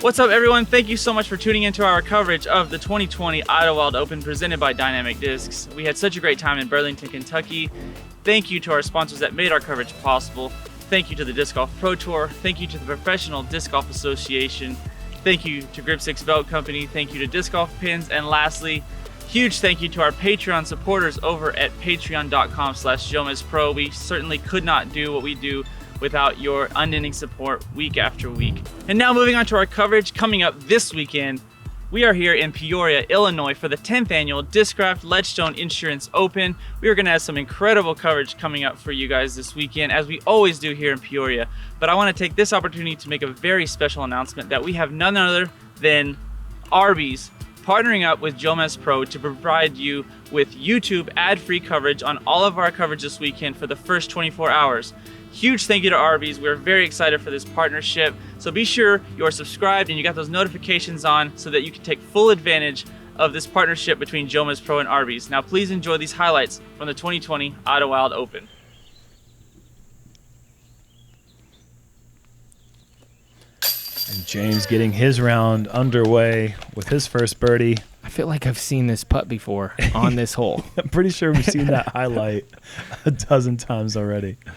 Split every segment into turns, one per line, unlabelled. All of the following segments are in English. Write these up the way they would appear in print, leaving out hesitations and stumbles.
What's up, everyone? Thank you so much for tuning into our coverage of the 2020 Idlewild Open presented by Dynamic Discs. We had such a great time in Burlington, Kentucky. Thank you to our sponsors that made our coverage possible. Thank you to the Disc Golf Pro Tour. Thank you to the Professional Disc Golf Association. Thank you to Grip 6 Belt Company. Thank you to Disc Golf Pins. And lastly, huge thank you to our Patreon supporters over at patreon.com/JomezPro. We certainly could not do what we do without your unending support week after week. And now moving on to our coverage coming up this weekend. We are here in Peoria, Illinois for the 10th annual Discraft Ledgestone Insurance Open. We are going to have some incredible coverage coming up for you guys this weekend, as we always do here in Peoria. But I want to take this opportunity to make a very special announcement that we have none other than Arby's partnering up with JomezPro to provide you with YouTube ad-free coverage on all of our coverage this weekend for the first 24 hours. Huge thank you to Arby's. We're very excited for this partnership. So be sure you are subscribed and you got those notifications on so that you can take full advantage of this partnership between JomezPro and Arby's. Now please enjoy these highlights from the 2020 Idlewild Open.
And James getting his round underway with his first birdie.
I feel like I've seen this putt before on this hole.
I'm pretty sure we've seen that highlight a dozen times already.
I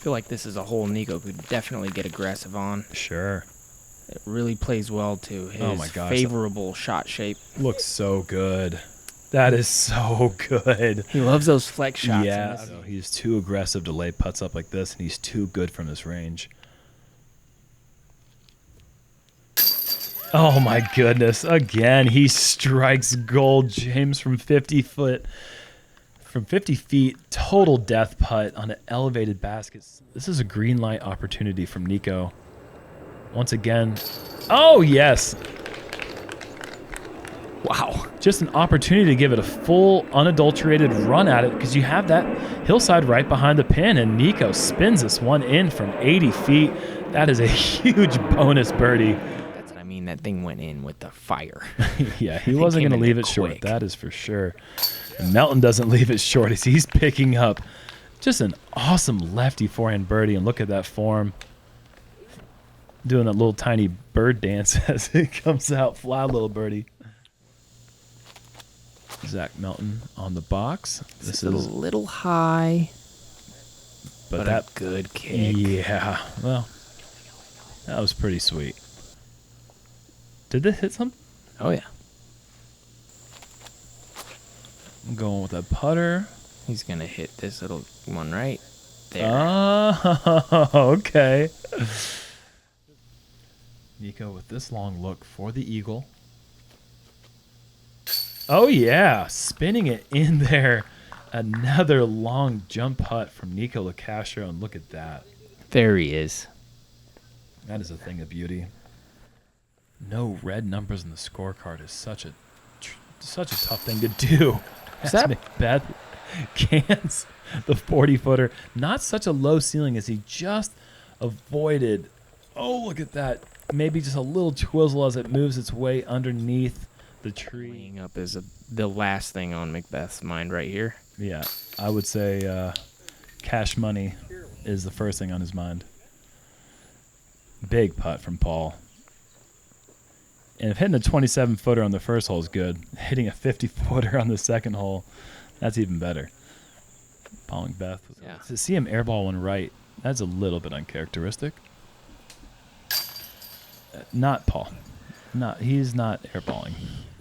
feel like this is a hole Nikko could definitely get aggressive on.
Sure.
It really plays well to his favorable shot shape.
Looks so good. That is so good.
He loves those flex shots.
Yeah, so he's too aggressive to lay putts up like this, and he's too good from this range. Oh my goodness. Again, he strikes gold. James from 50 feet, total death putt on an elevated basket. This is a green light opportunity from Nikko. Once again. Oh, yes. Wow. Just an opportunity to give it a full, unadulterated run at it because you have that hillside right behind the pin, and Nikko spins this one in from 80 feet. That is a huge bonus birdie.
That's what I mean. That thing went in with the fire.
Yeah, he wasn't going to leave it short. That is for sure. And Melton doesn't leave it short as he's picking up just an awesome lefty forehand birdie. And look at that form. Doing that little tiny bird dance as it comes out. Fly, little birdie. Zach Melton on the box.
This is a little high, but that a good kick.
Yeah, well, that was pretty sweet. Did this hit something?
Oh, yeah.
I'm going with that putter.
He's going to hit this little one right there.
Oh, okay. Nikko with this long look for the eagle. Oh, yeah. Spinning it in there. Another long jump putt from Nikko Locastro, and look at that.
There he is.
That is a thing of beauty. No red numbers in the scorecard is such a tough thing to do. As McBeth cans the 40-footer. Not such a low ceiling as he just avoided. Oh, look at that. Maybe just a little twizzle as it moves its way underneath the tree.
Laying up is the last thing on McBeth's mind right here.
Yeah, I would say cash money is the first thing on his mind. Big putt from Paul. And if hitting a 27-footer on the first hole is good, hitting a 50-footer on the second hole, that's even better. Paul McBeth.
Yeah.
To see him airball one right, that's a little bit uncharacteristic. Not Paul. He's not airballing.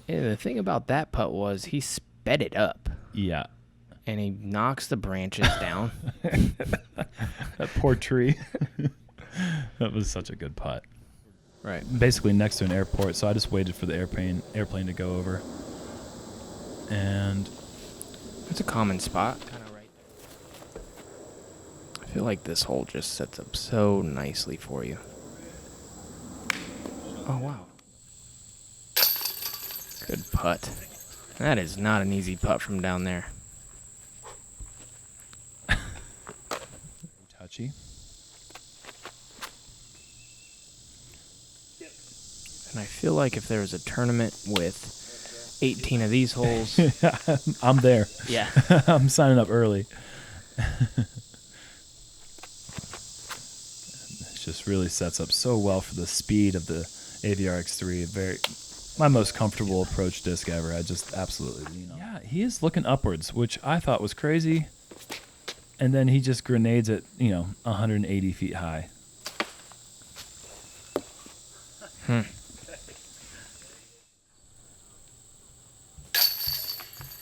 Yeah, the thing about that putt was he sped it up.
Yeah.
And he knocks the branches down.
That poor tree. That was such a good putt.
Right.
Basically next to an airport, so I just waited for the airplane to go over. And
it's a common spot. Kind of right there. I feel like this hole just sets up so nicely for you. Oh, wow. Good putt. That is not an easy putt from down there.
Touchy.
And I feel like if there was a tournament with 18 of these holes.
I'm there.
Yeah.
I'm signing up early. just really sets up so well for the speed of the AVRX3. My most comfortable approach disc ever. I just absolutely lean on. Yeah, he is looking upwards, which I thought was crazy. And then he just grenades at, 180 feet high.
Hmm.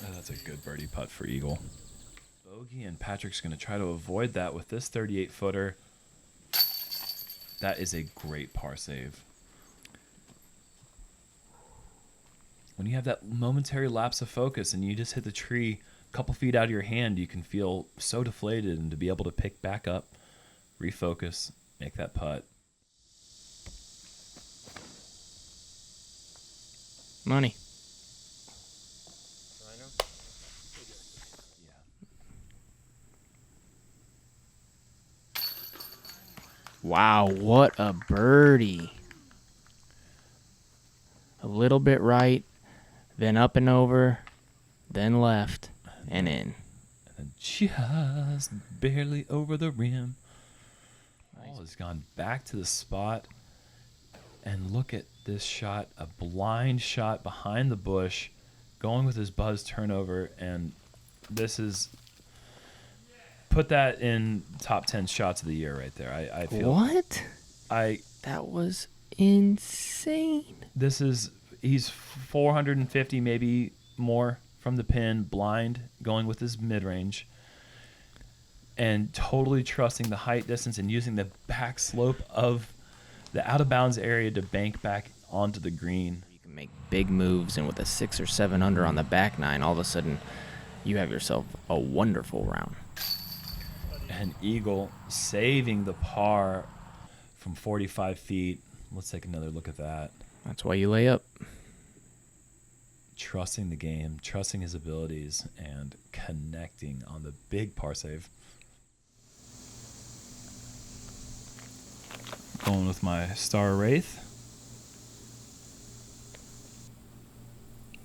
Oh, that's a good birdie putt for Eagle. Bogey, and Patrick's going to try to avoid that with this 38-footer. That is a great par save. When you have that momentary lapse of focus and you just hit the tree a couple feet out of your hand, you can feel so deflated, and to be able to pick back up, refocus, make that putt.
Money. Wow, what a birdie. A little bit right, then up and over, then left, and in.
And then just barely over the rim.
Nice.
Ball has gone back to the spot. And look at this shot, a blind shot behind the bush, going with his buzz turnover, and this is... Put that in top 10 shots of the year right there. I feel.
What? That was insane.
He's 450, maybe more from the pin, blind, going with his mid-range, and totally trusting the height, distance, and using the back slope of the out-of-bounds area to bank back onto the green.
You can make big moves, and with a 6 or 7 under on the back nine, all of a sudden you have yourself a wonderful round.
And Eagle saving the par from 45 feet. Let's take another look at that.
That's why you lay up.
Trusting the game, trusting his abilities, and connecting on the big par save. Going with my Star Wraith.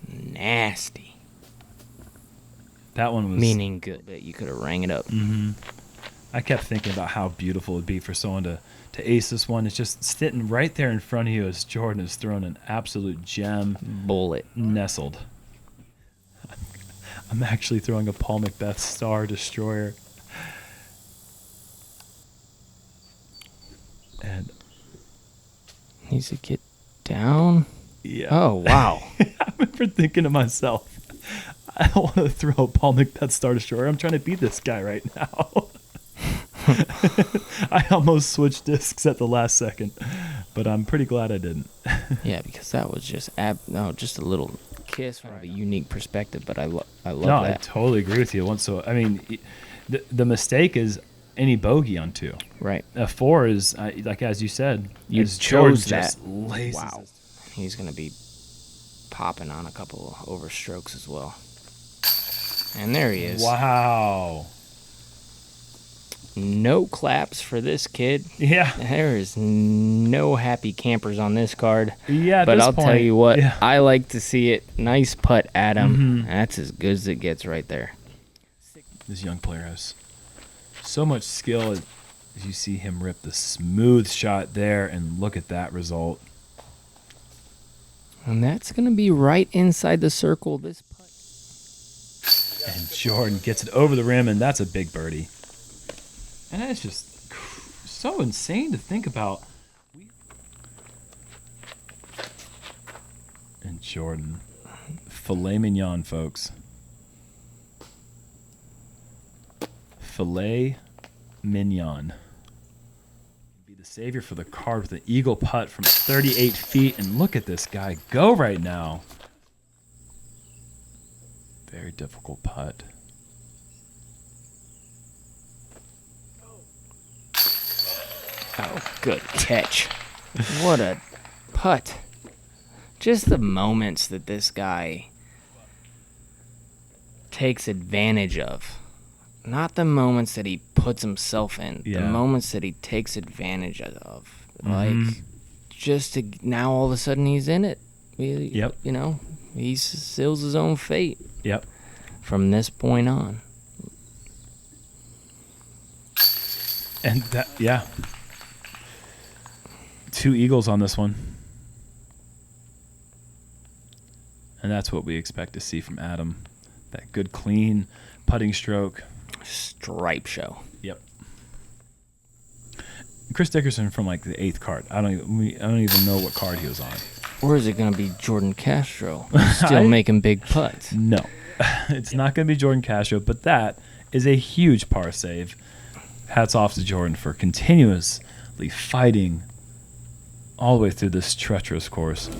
Nasty.
That one was...
Meaning good. That you could have rang it up.
Mm-hmm. I kept thinking about how beautiful it would be for someone to ace this one. It's just sitting right there in front of you as Jordan has thrown an absolute gem.
Bullet.
Nestled. I'm actually throwing a Paul McBeth Star Destroyer. And
needs to get down.
yeah.
Oh, wow.
I remember thinking to myself, I don't want to throw a Paul McBeth Star Destroyer. I'm trying to beat this guy right now. I almost switched discs at the last second, but I'm pretty glad I didn't.
Yeah, because that was just just a little kiss from a unique perspective, but I love that.
I totally agree with you. The mistake is any bogey on 2.
Right.
A 4 is, like as you said,
You
is
chose
George
that.
just laces
Wow. He's going to be popping on a couple of overstrokes as well. And there he is.
Wow.
No claps for this kid.
Yeah.
There is no happy campers on this card.
Yeah, at
but
this
I'll
point,
tell you what,
yeah.
I like to see it. Nice putt, Adam.
Mhm.
That's as good as it gets right there.
This young player has so much skill as you see him rip the smooth shot there, and look at that result.
And that's going to be right inside the circle. This putt.
And Jordan gets it over the rim, and that's a big birdie. And that's just so insane to think about. And Jordan, filet mignon, folks. Filet mignon. Be the savior for the card with an eagle putt from 38 feet. And look at this guy go right now. Very difficult putt.
Oh, good catch. What a putt. Just the moments that this guy takes advantage of. Not the moments that he puts himself in.
Yeah.
The moments that he takes advantage of.
Mhm.
Like, just to now all of a sudden he's in it.
Yep.
You know, he seals his own fate
Yep.
from this point on.
And that, yeah. 2 eagles on this one. And that's what we expect to see from Adam. That good, clean putting stroke.
Stripe show.
Yep. Chris Dickerson from like the 8th card. I don't even know what card he was on.
Or is it going to be Jordan Castro still making big putts?
No. It's not going to be Jordan Castro, but that is a huge par save. Hats off to Jordan for continuously fighting all the way through this treacherous course.